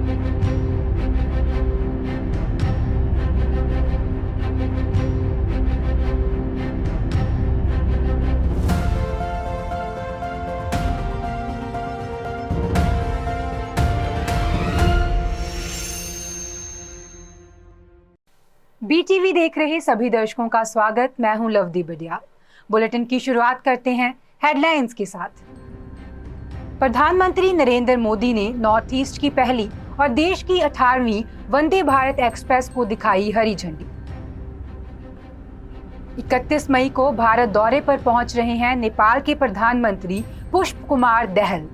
BTV देख रहे सभी दर्शकों का स्वागत। मैं हूं लवदी बडियाल। बुलेटिन की शुरुआत करते हैं हेडलाइंस के साथ। प्रधानमंत्री नरेंद्र मोदी ने नॉर्थ ईस्ट की पहली और देश की 18वीं वंदे भारत एक्सप्रेस को दिखाई हरी झंडी। 31 मई को भारत दौरे पर पहुंच रहे हैं नेपाल के प्रधानमंत्री पुष्प कुमार दहल।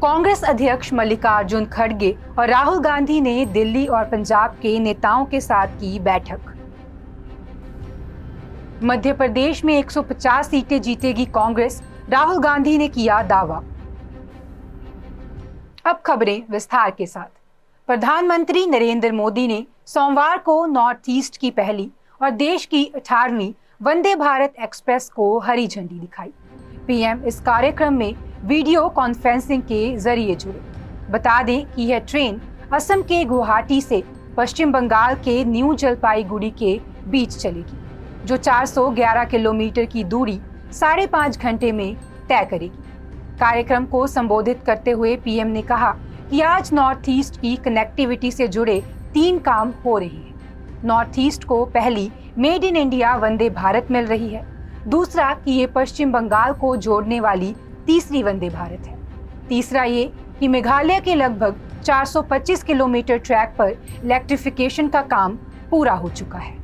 कांग्रेस अध्यक्ष मल्लिकार्जुन खड़गे और राहुल गांधी ने दिल्ली और पंजाब के नेताओं के साथ की बैठक। मध्य प्रदेश में 150 सीटें जीतेगी कांग्रेस, राहुल गांधी ने किया दावा। अब खबरें विस्तार के साथ। प्रधानमंत्री नरेंद्र मोदी ने सोमवार को नॉर्थ ईस्ट की पहली और देश की 18वीं वंदे भारत एक्सप्रेस को हरी झंडी दिखाई। पीएम इस कार्यक्रम में वीडियो कॉन्फ्रेंसिंग के जरिए जुड़े। बता दें कि यह ट्रेन असम के गुवाहाटी से पश्चिम बंगाल के न्यू जलपाईगुड़ी के बीच चलेगी, जो 411 किलोमीटर की दूरी 5.5 घंटे में तय करेगी। कार्यक्रम को संबोधित करते हुए पीएम ने कहा कि आज नॉर्थ ईस्ट की कनेक्टिविटी से जुड़े 3 काम हो रहे हैं। नॉर्थ ईस्ट को पहली made in India Vande Bharat मिल रही है। दूसरा कि ये पश्चिम बंगाल को जोड़ने वाली तीसरी वंदे भारत है। तीसरा ये कि मेघालय के लगभग 425 किलोमीटर ट्रैक पर इलेक्ट्रिफिकेशन का काम पूरा हो चुका है।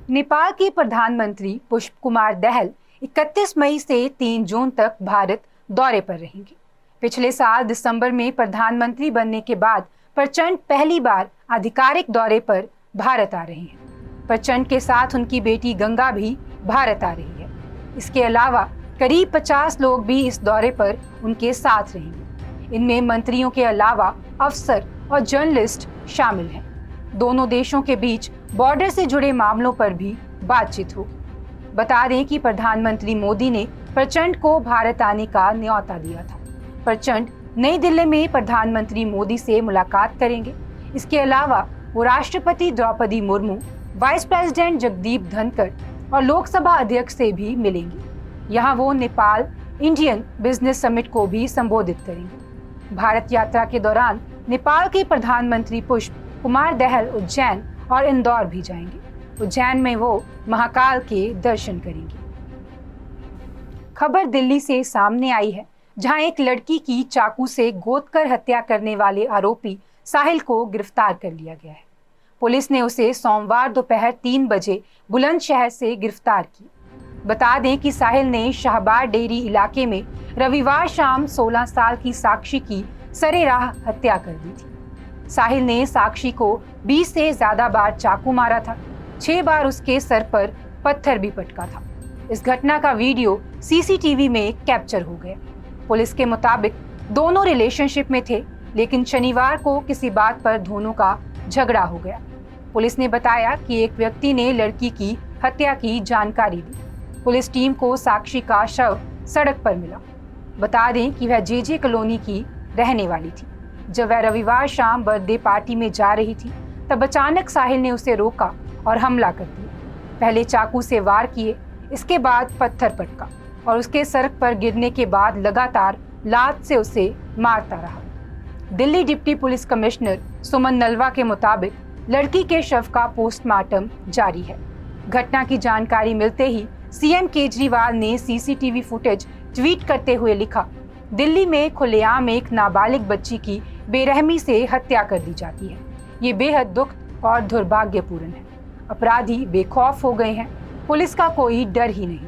नेपाल के प्रधानमंत्री पुष्प कुमार दहल 31 मई से 3 जून तक भारत दौरे पर रहेंगे। पिछले साल दिसंबर में प्रधानमंत्री बनने के बाद प्रचंड पहली बार आधिकारिक दौरे पर भारत आ रहे हैं। प्रचंड के साथ उनकी बेटी गंगा भी भारत आ रही है। इसके अलावा करीब 50 लोग भी इस दौरे पर उनके साथ रहेंगे। इनमें मंत्रियों के अलावा अफसर और जर्नलिस्ट शामिल हैं। दोनों देशों के बीच बॉर्डर से जुड़े मामलों पर भी बातचीत होगी। बता दें कि प्रधानमंत्री मोदी ने प्रचंड को भारत आने का न्योता दिया था। प्रचंड नई दिल्ली में प्रधानमंत्री मोदी से मुलाकात करेंगे। इसके अलावा वो राष्ट्रपति द्रौपदी मुर्मू, वाइस प्रेसिडेंट जगदीप धनखड़ और लोकसभा अध्यक्ष से भी मिलेंगे। यहाँ वो नेपाल इंडियन बिजनेस समिट को भी संबोधित करेंगे। भारत यात्रा के दौरान नेपाल के प्रधानमंत्री पुष्प कुमार दहल उज्जैन और इंदौर भी जाएंगे। उज्जैन में वो महाकाल के दर्शन करेंगे। खबर दिल्ली से सामने आई है, जहां एक लड़की की चाकू से गोदकर हत्या करने वाले आरोपी साहिल को गिरफ्तार कर लिया गया है। पुलिस ने उसे सोमवार दोपहर 3 बजे बुलंदशहर से गिरफ्तार किया। बता दें कि साहिल ने शाहबाद डेयरी इलाके में रविवार शाम 16 साल की साक्षी की सरेराह हत्या कर दी थी। साहिल ने साक्षी को 20 से ज्यादा बार चाकू मारा था। 6 बार उसके सर पर पत्थर भी पटका था। इस घटना का वीडियो सीसीटीवी में कैप्चर हो गया। पुलिस के मुताबिक दोनों रिलेशनशिप में थे, लेकिन शनिवार को किसी बात पर दोनों का झगड़ा हो गया। पुलिस ने बताया कि एक व्यक्ति ने लड़की की हत्या की जानकारी दी। पुलिस टीम को साक्षी का शव सड़क पर मिला। बता दें कि वह जेजे कॉलोनी की रहने वाली थी। जब वह रविवार शाम बर्थडे पार्टी में जा रही थी, तब अचानक साहिल ने उसे रोका और हमला कर दिया। पहले चाकू से वार किए, इसके बाद पत्थर पटका और उसके सर पर गिरने के बाद लगातार लात से उसे मारता रहा। दिल्ली डिप्टी पुलिस कमिश्नर सुमन नलवा के मुताबिक लड़की के शव का पोस्टमार्टम जारी है। घटना की जानकारी मिलते ही सीएम केजरीवाल ने सीसीटीवी फुटेज ट्वीट करते हुए लिखा, दिल्ली में खुलेआम एक नाबालिग बच्ची की बेरहमी से हत्या कर दी जाती है। ये बेहद दुख और दुर्भाग्यपूर्ण है। अपराधी बेखौफ हो गए हैं। पुलिस का कोई डर ही नहीं।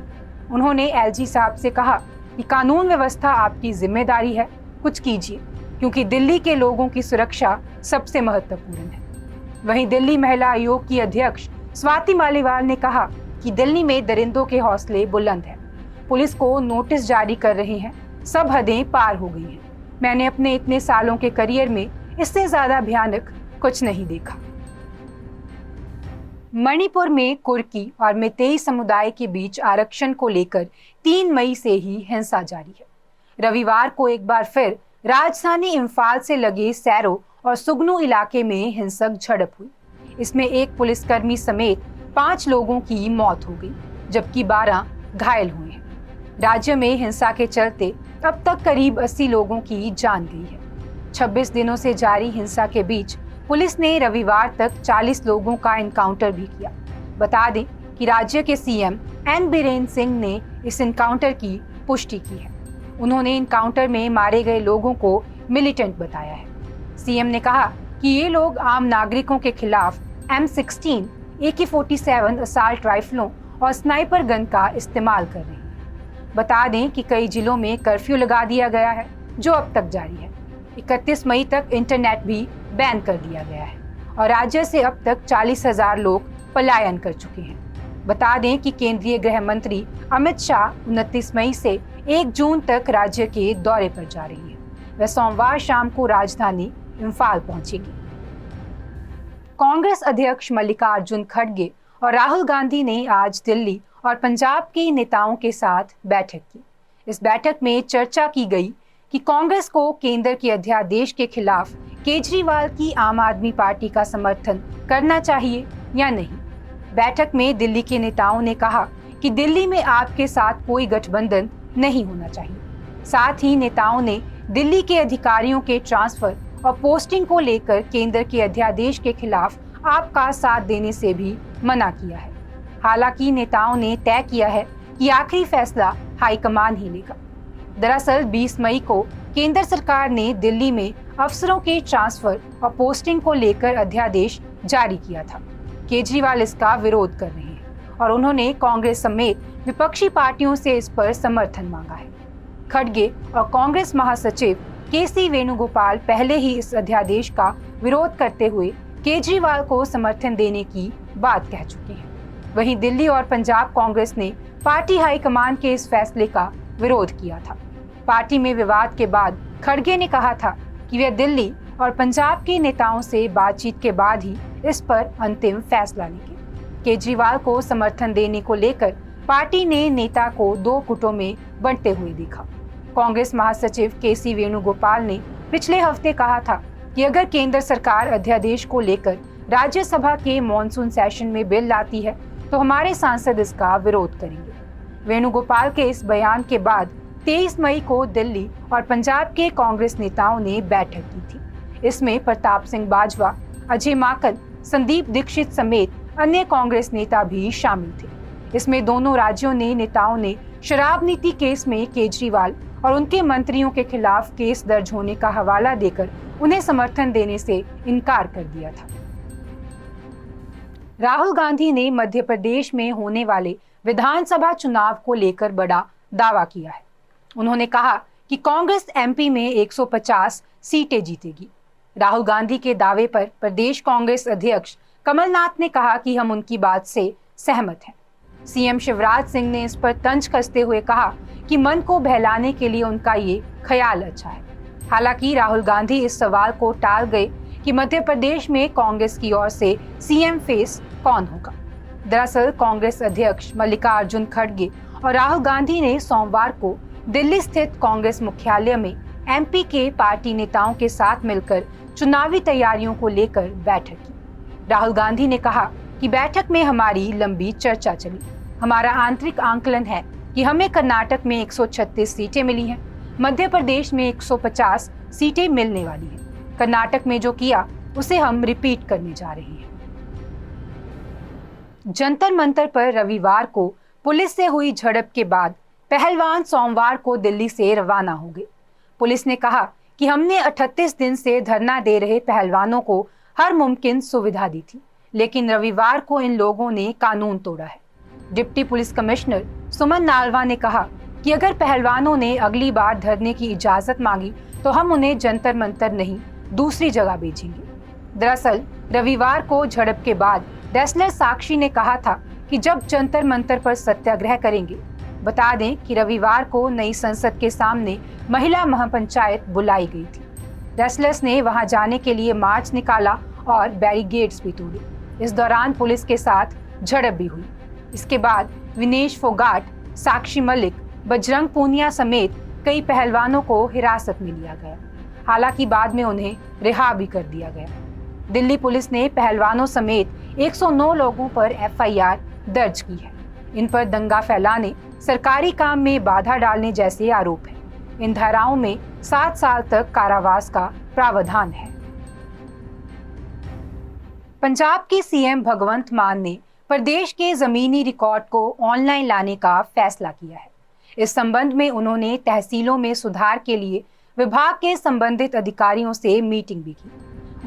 उन्होंने एलजी साहब से कहा कि कानून व्यवस्था आपकी जिम्मेदारी है, कुछ कीजिए, क्योंकि दिल्ली के लोगों की सुरक्षा सबसे महत्वपूर्ण है। वहीं दिल्ली महिला आयोग की अध्यक्ष स्वाति मालीवाल ने कहा कि दिल्ली में दरिंदों के हौसले बुलंद हैं। पुलिस को नोटिस जारी कर रहे हैं। सब हदें पार हो गई हैं। मैंने अपने इतने सालों के करियर में इससे ज्यादा भयानक कुछ नहीं देखा। मणिपुर में कुर्की और मेतेई समुदाय के बीच आरक्षण को लेकर 3 मई से ही हिंसा जारी है। रविवार को एक बार फिर राजधानी इम्फाल से लगे सैरो और सुगनू इलाके में हिंसक झड़प हुई। इसमें एक पुलिसकर्मी समेत 5 लोगों की मौत हो गई, जबकि 12 घायल हुए हैं। राज्य में हिंसा के चलते अब तक करीब 80 लोगों की जान गई है। 26 दिनों से जारी हिंसा के बीच पुलिस ने रविवार तक 40 लोगों का एनकाउंटर भी किया। बता दें कि राज्य के सीएम एन बीरेन सिंह ने इस एनकाउंटर की पुष्टि की है। उन्होंने एनकाउंटर में मारे गए लोगों को मिलिटेंट बताया है। सीएम ने कहा कि ये लोग आम नागरिकों के खिलाफ M16, AK-47 असाल्ट राइफलों और स्नाइपर गन का इस्तेमाल कर रहे हैं। बता दें कि कई जिलों में कर्फ्यू लगा दिया गया है, जो अब तक जारी है। 31 मई तक इंटरनेट भी बैन कर दिया गया है और राज्य से अब तक 40,000 लोग पलायन कर चुके हैं। बता दें कि केंद्रीय गृह मंत्री अमित शाह 29 मई से 1 जून तक राज्य के दौरे पर जा रही हैं। वह सोमवार शाम को राजधानी इम्फाल पहुंचेगी। कांग्रेस अध्यक्ष मल्लिकार्जुन खड़गे और राहुल गांधी ने आज दिल्ली और पंजाब के नेताओं के साथ बैठक की। इस बैठक में चर्चा की गई कि कांग्रेस को केंद्र के अध्यादेश के खिलाफ केजरीवाल की आम आदमी पार्टी का समर्थन करना चाहिए या नहीं। बैठक में दिल्ली के नेताओं ने कहा कि दिल्ली में आपके साथ कोई गठबंधन नहीं होना चाहिए। साथ ही नेताओं ने दिल्ली के अधिकारियों के ट्रांसफर और पोस्टिंग को लेकर केंद्र के अध्यादेश के खिलाफ आपका साथ देने से भी मना किया है। हालांकि नेताओं ने तय किया है कि आखिरी फैसला हाईकमान ही लेगा। दरअसल 20 मई को केंद्र सरकार ने दिल्ली में अफसरों के ट्रांसफर और पोस्टिंग को लेकर अध्यादेश जारी किया था। केजरीवाल इसका विरोध कर रहे हैं और उन्होंने कांग्रेस समेत विपक्षी पार्टियों से इस पर समर्थन मांगा है। खड़गे और कांग्रेस महासचिव केसी वेणुगोपाल पहले ही इस अध्यादेश का विरोध करते हुए केजरीवाल को समर्थन देने की बात कह चुके हैं। वहीं दिल्ली और पंजाब कांग्रेस ने पार्टी हाईकमान के इस फैसले का विरोध किया था। पार्टी में विवाद के बाद खड़गे ने कहा था कि वे दिल्ली और पंजाब के नेताओं से बातचीत के बाद ही इस पर अंतिम फैसला लेंगे। केजरीवाल को समर्थन देने को लेकर पार्टी ने नेता को 2 गुटों में बंटते हुए देखा। कांग्रेस महासचिव केसी वेणुगोपाल ने पिछले हफ्ते कहा था कि अगर केंद्र सरकार अध्यादेश को लेकर राज्यसभा के मॉनसून सेशन में बिल लाती है तो हमारे सांसद इसका विरोध करेंगे। वेणुगोपाल के इस बयान के बाद 23 मई को दिल्ली और पंजाब के कांग्रेस नेताओं ने बैठक की थी। इसमें प्रताप सिंह बाजवा, अजय माकन, संदीप दीक्षित समेत अन्य कांग्रेस नेता भी शामिल थे। इसमें दोनों राज्यों ने नेताओं ने शराब नीति केस में केजरीवाल और उनके मंत्रियों के खिलाफ केस दर्ज होने का हवाला देकर उन्हें समर्थन देने से इनकार कर दिया था। राहुल गांधी ने मध्य प्रदेश में होने वाले विधानसभा चुनाव को लेकर बड़ा दावा किया है। उन्होंने कहा कि कांग्रेस एमपी में 150 सीटें जीतेगी। राहुल गांधी के दावे पर प्रदेश कांग्रेस अध्यक्ष कमलनाथ ने कहा कि हम उनकी बात से सहमत हैं। सीएम शिवराज सिंह ने इस पर तंज कसते हुए कहा कि मन को बहलाने के लिए उनका ये ख्याल अच्छा है। हालांकि राहुल गांधी इस सवाल को टाल गए कि मध्य प्रदेश में कांग्रेस की ओर से सीएम फेस कौन होगा। दरअसल कांग्रेस अध्यक्ष मल्लिकार्जुन खड़गे और राहुल गांधी ने सोमवार को दिल्ली स्थित कांग्रेस मुख्यालय में एमपी के पार्टी नेताओं के साथ मिलकर चुनावी तैयारियों को लेकर बैठक की। राहुल गांधी ने कहा कि बैठक में हमारी लंबी चर्चा चली। हमारा आंतरिक आंकलन है कि हमें कर्नाटक में 136 सीटें मिली हैं, मध्य प्रदेश में 150 सीटें मिलने वाली हैं। कर्नाटक में जो किया उसे हम रिपीट करने जा रहे हैं। जंतर मंतर पर रविवार को पुलिस से हुई झड़प के बाद पहलवान सोमवार को दिल्ली से रवाना हो गए। पुलिस ने कहा कि हमने 38 दिन से धरना दे रहे पहलवानों को हर मुमकिन सुविधा दी थी, लेकिन रविवार को इन लोगों ने कानून तोड़ा है। डिप्टी पुलिस कमिश्नर सुमन नालवा ने कहा कि अगर पहलवानों ने अगली बार धरने की इजाजत मांगी तो हम उन्हें जंतर मंतर नहीं दूसरी जगह भेजेंगे। दरअसल रविवार को झड़प के बाद रेसलर साक्षी ने कहा था कि जब जंतर मंतर पर सत्याग्रह करेंगे। बता दें कि रविवार को नई संसद के सामने महिला महापंचायत बुलाई गई थी। रेसलर्स ने वहां जाने के लिए मार्च निकाला और बैरिकेड्स भी तोड़े। इस दौरान पुलिस के साथ झड़प भी हुई। इसके बाद विनेश फोगाट, साक्षी मलिक, बजरंग पूनिया समेत कई पहलवानों को हिरासत में लिया गया। हालांकि बाद में उन्हें रिहा भी कर दिया गया। दिल्ली पुलिस ने पहलवानों समेत 109 लोगों पर एफआईआर दर्ज की है। इन पर दंगा फैलाने, सरकारी काम में बाधा डालने जैसे आरोप हैं। इन धाराओं में 7 साल तक कारावास का प्रावधान है। पंजाब के सीएम भगवंत मान ने प्रदेश के जमीनी रिकॉर्ड को ऑनलाइन लाने का फैसला किया है। इस संबंध में उन्होंने तहसीलों में सुधार के लिए विभाग के संबंधित अधिकारियों से मीटिंग भी की।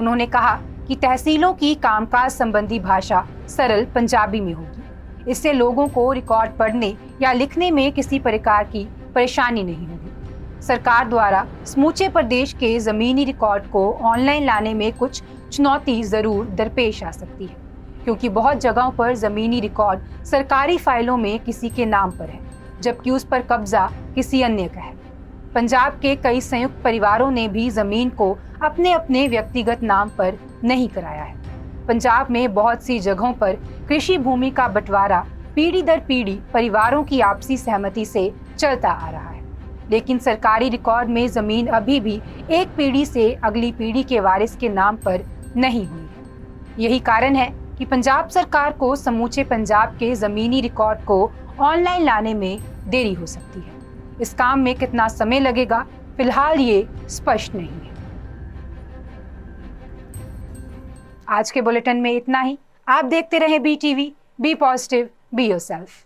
उन्होंने कहा कि तहसीलों की कामकाज संबंधी भाषा सरल पंजाबी में होगी। इससे लोगों को रिकॉर्ड पढ़ने या लिखने में किसी प्रकार की परेशानी नहीं होगी। सरकार द्वारा समूचे प्रदेश के जमीनी रिकॉर्ड को ऑनलाइन लाने में कुछ चुनौती जरूर दरपेश आ सकती है, क्योंकि बहुत जगहों पर जमीनी रिकॉर्ड सरकारी फाइलों में किसी के नाम पर है, जबकि उस पर कब्जा किसी अन्य का है। पंजाब के कई संयुक्त परिवारों ने भी जमीन को अपने अपने व्यक्तिगत नाम पर नहीं कराया है। पंजाब में बहुत सी जगहों पर कृषि भूमि का बंटवारा पीढ़ी दर पीढ़ी परिवारों की आपसी सहमति से चलता आ रहा है, लेकिन सरकारी रिकॉर्ड में जमीन अभी भी एक पीढ़ी से अगली पीढ़ी के वारिस के नाम पर नहीं हुई है। यही कारण है कि पंजाब सरकार को समूचे पंजाब के जमीनी रिकॉर्ड को ऑनलाइन लाने में देरी हो सकती है। इस काम में कितना समय लगेगा, फिलहाल ये स्पष्ट नहीं है। आज के बुलेटिन में इतना ही। आप देखते रहे BTV, be positive, be yourself.